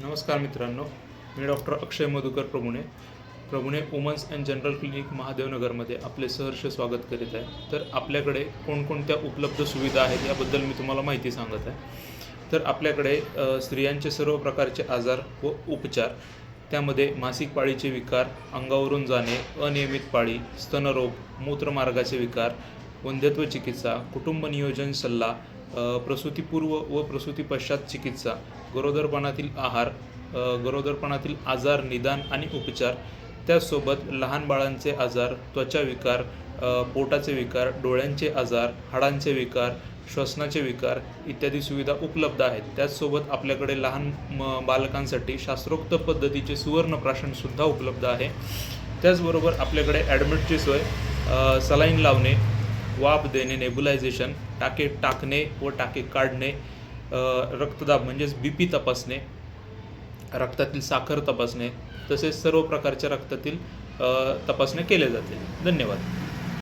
नमस्कार मित्रांनो, मी doctor Akshay Madhukar Prabhune women's and general clinic महादेवनगरमध्ये आपले सहर्ष स्वागत करीत आहे. तर आपल्याकडे कोणकोणत्या उपलब्ध सुविधा आहेत याबद्दल मी तुम्हाला माहिती सांगत आहे. तर आपल्याकडे स्त्रियांचे सर्व प्रकारचे आजार व उपचार, त्यामध्ये मासिक पाळीचे विकार, अंगावरून जाणे, अनियमित पाळी, स्तनरोग, मूत्रमार्गाचे विकार, वंध्यत्व चिकित्सा, कुटुंब नियोजन सल्ला, प्रसूतीपूर्व व प्रसूती पश्चात चिकित्सा, गरोदरपणातील आहार, गरोदरपणातील आजार निदान आणि उपचार, त्याचसोबत लहान बाळांचे आजार, त्वचा विकार, पोटाचे विकार, डोळ्यांचे आजार, हाडांचे विकार, श्वसनाचे विकार इत्यादी सुविधा उपलब्ध आहेत. त्याचसोबत आपल्याकडे लहान बालकांसाठी शास्त्रोक्त पद्धतीचे सुवर्णप्राशनसुद्धा उपलब्ध आहे. त्याचबरोबर आपल्याकडे ॲडमिटची सोय, सलाईन लावणे, वाफ देणे, नेबुलायझेशन, टाके टाकणे व टाके काढणे, रक्तदाब म्हणजेच BP तपासणे, रक्तातील साखर तपासणे, तसेच सर्व प्रकारच्या रक्तातील तपासण्या केल्या जातील. धन्यवाद.